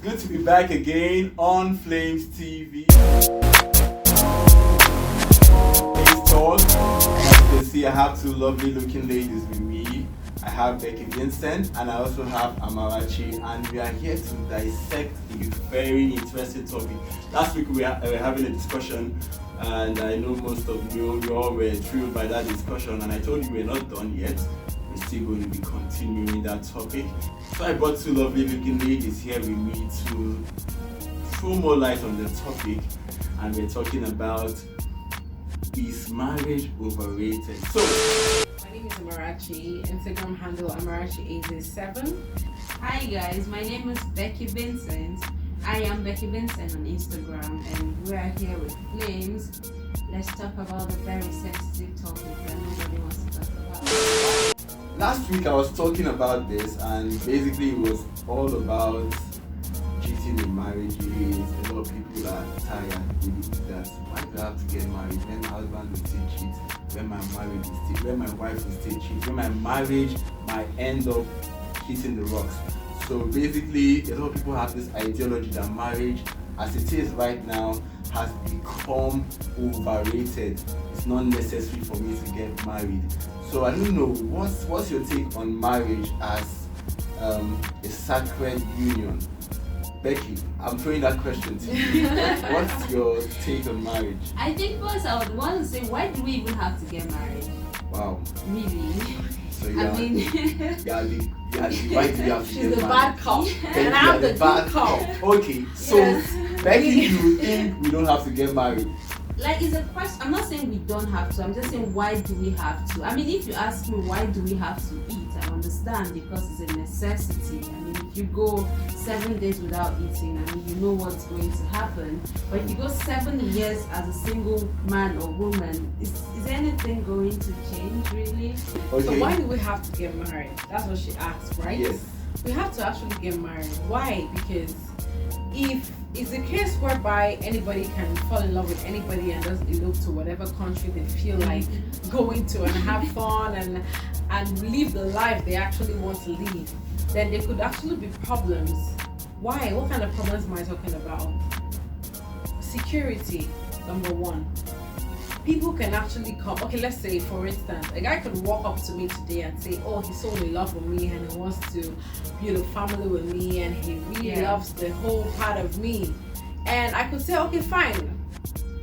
good to be back again on Flames TV. Flames Talk. As you can see, I have two lovely looking ladies with me. I have Becky Vincent and I also have Amarachi, and we are here to dissect a very interesting topic. Last week we were having a discussion, and I know most of you all were thrilled by that discussion, and I told you we're not done yet. We're still going to be continuing that topic. So I brought two lovely looking ladies here with me to throw more light on the topic, and we're talking about, is marriage overrated? So my name is Amarachi, Instagram handle Amarachi87. Hi guys, my name is Becky Vincent. I am Becky Vincent on Instagram, and we are here with Flames. Let's talk about a very sensitive topic that nobody wants to talk about. last week I was talking about this, and basically it was all about cheating in marriages. A lot of people are tired. They look that, why do I have to get married when my husband will still cheat, when my wife will still cheat, when my marriage might end up hitting the rocks. So basically, a lot of people have this ideology that marriage, as it is right now, has become overrated. It's not necessary for me to get married. So I don't know, what's your take on marriage as a sacred union? Becky, I'm throwing that question to you. What's your take on marriage? I think first I would want to say, why do we even have to get married? Wow. Really? So I mean, why do you have to She's get the married? bad cop, Then and you I'm are the bad good cop. Okay, so Yes. Becky, you think we don't have to get married? like, it's a question. I'm not saying we don't have to. I'm just saying, why do we have to? I mean, if you ask me why do we have to eat, I understand, because it's a necessity. I mean, if you go 7 days without eating, I mean, you know what's going to happen. But if you go 7 years as a single man or woman, is anything going to change really? Okay. So why do we have to get married? That's what she asked, right? Yes. We have to actually get married. Why? Because if it's a case whereby anybody can fall in love with anybody and just elope to whatever country they feel like going to and have fun and live the life they actually want to live, then there could actually be problems. Why? What kind of problems am I talking about? Security, number one. People can actually come. Okay, let's say for instance, a guy could walk up to me today and say, oh, he's so in love with me and he wants to build a family with me and he really loves the whole part of me. And I could say, okay, fine,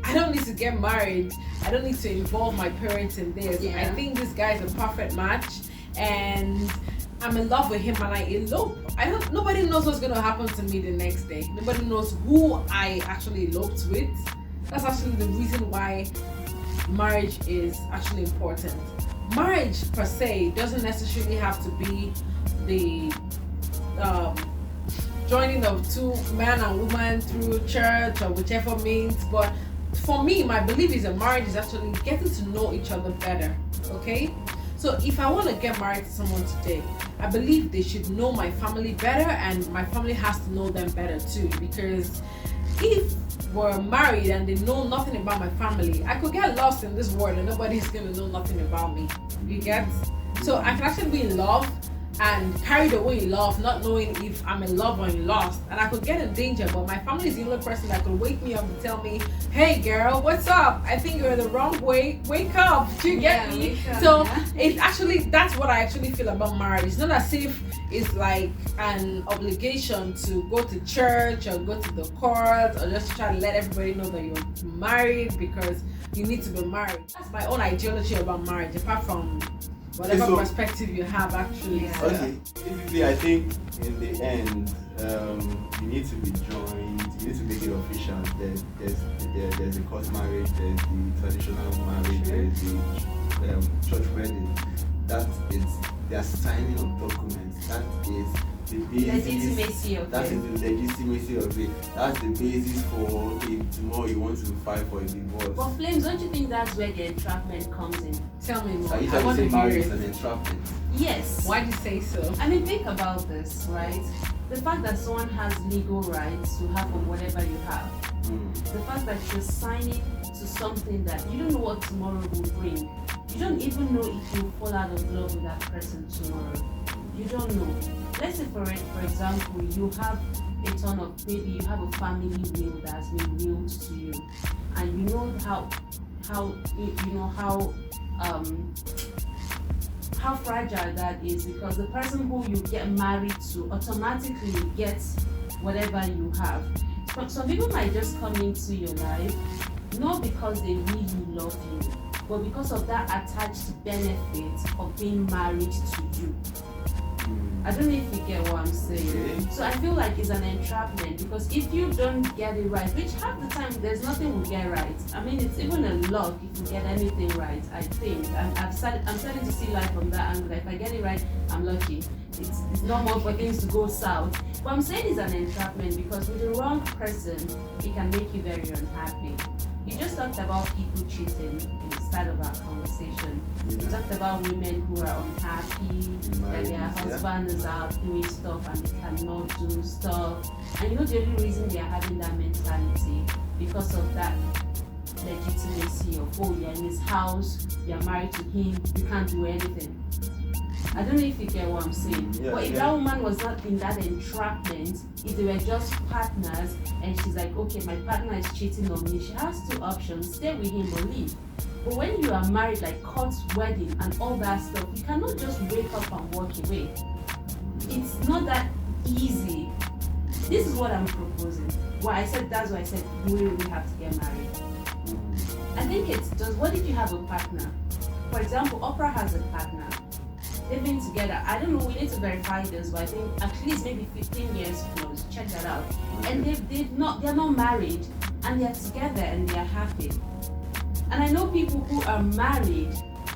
I don't need to get married. I don't need to involve my parents in this. I think this guy is a perfect match and I'm in love with him and I elope. Nobody knows what's going to happen to me the next day. Nobody knows who I actually eloped with. That's actually the reason why marriage is actually important. Marriage per se doesn't necessarily have to be the joining of two man and woman through church or whichever means, but for me, my belief is that marriage is actually getting to know each other better. Okay, so if I want to get married to someone today, I believe they should know my family better and my family has to know them better too, because if we're married and they know nothing about my family, I could get lost in this world and nobody's gonna know nothing about me. You get? So I can actually be in love and carried away in love, not knowing if I'm in love or in lost, and I could get in danger, but my family is the only person that could wake me up and tell me, hey girl, what's up? I think you're the wrong way, wake up. Do you get me? So it's actually, that's what I actually feel about marriage. It's not as if it's like an obligation to go to church or go to the court or just try to let everybody know that you're married because you need to be married. That's my own ideology about marriage, apart from whatever perspective you have actually. Okay, basically I think in the end, you need to be joined, you need to make it official. There's the court marriage, there's the traditional marriage, there's the church wedding. That is, they are signing of documents. That is the basis. Legitimacy of that it. is the legitimacy of it. That's the basis for if tomorrow you want to file for a divorce. But Flames, don't you think that's where the entrapment comes in? Tell me more. So you I trying want to to say hear marriage is it. an entrapment? Yes. Why do you say so? I mean, think about this, right? The fact that someone has legal rights to have whatever you have. The fact that you're signing to something that you don't know what tomorrow will bring. You don't even know if you'll fall out of love with that person tomorrow. You don't know. Let's say for example, you have a ton of, maybe you have a family will that's been willed to you, and you know how fragile that is, because the person who you get married to automatically gets whatever you have. But some people might just come into your life not because they really love you, but because of that attached benefit of being married to you. I don't know if you get what I'm saying. So I feel like it's an entrapment, because if you don't get it right, which half the time there's nothing we get right. I mean, it's even a luck if you get anything right, I think. I'm starting to see life from that angle. If I get it right, I'm lucky. It's normal for things to go south. But I'm saying it's an entrapment because with the wrong person, it can make you very unhappy. You just talked about people cheating in the start of our conversation. You talked about women who are unhappy, that their husband is out doing stuff and they cannot do stuff. And you know the only reason they are having that mentality, because of that legitimacy of, oh, you're in his house, you're married to him, you can't do anything. I don't know if you get what I'm saying. But if that woman was not in that entrapment, if they were just partners and she's like, okay, my partner is cheating on me, she has two options: stay with him or leave. But when you are married, like court, wedding and all that stuff, you cannot just wake up and walk away. It's not that easy. This is what I'm proposing. That's why I said we really have to get married. I think it's just, what if you have a partner? For example, Oprah has a partner. They've been together, I don't know, we need to verify this, but I think at least maybe 15 years close. Check that out. And they're not married, and they're together and they're happy. And I know people who are married,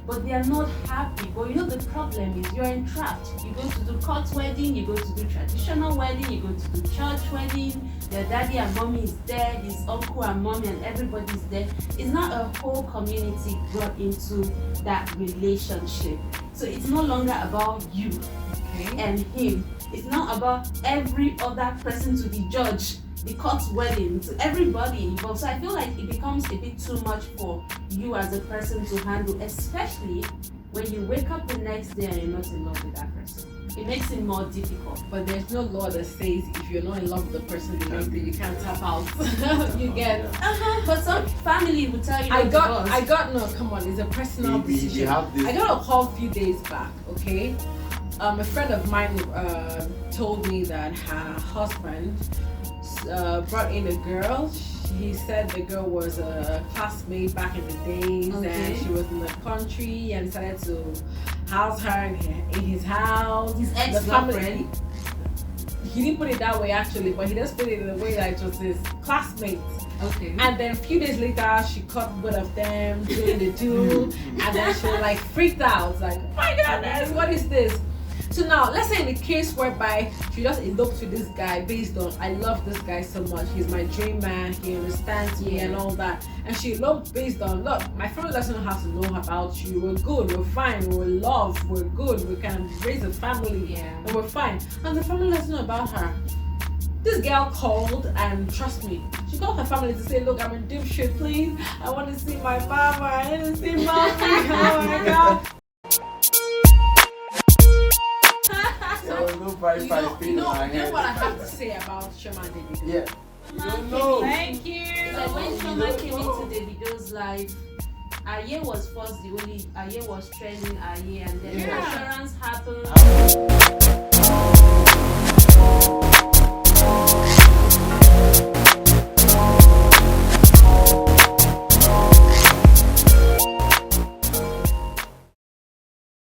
but they are not happy. But you know the problem is you're entrapped. You go to do court wedding, you go to do traditional wedding, you go to do church wedding, their daddy and mommy is there, his uncle and mommy and everybody's there. It's not a whole community brought into that relationship. So it's no longer about you and him. It's not about every other person to be judged, the court wedding, to everybody involved. So I feel like it becomes a bit too much for you as a person to handle, especially when you wake up the next day and you're not in love with that person. It makes it more difficult. But there's no law that says if you're not in love with the person the next day you can't tap out. You get But some family will tell you I got no, come on, it's a personal decision. I got a call a few days back, okay? A friend of mine told me that her husband brought in a girl. He said the girl was a classmate back in the days, and she was in the country, and decided to house her in his house. His ex-girlfriend. He didn't put it that way actually, but he just put it in a way that it was his classmate. Okay. And then a few days later, she caught both of them doing the do, and then she was like freaked out, like, oh my goodness, what is this? So now, let's say in the case whereby she just eloped with this guy based on, I love this guy so much, he's my dream man, he understands me and all that. And she eloped based on, look, my family doesn't have to know about you, we're good, we're fine, we're loved, we're good, we can raise a family, and we're fine. And the family doesn't know about her. This girl called, and trust me, she called her family to say, look, I'm in deep shit, please. I want to see my mama, I want to see mommy, oh my God. You know what I have to say about Shoma Davido? Yeah. Thank you. So when Shoma came into Davido's life, Aye was first the only, Aye was trending Aye, and then the assurance happened.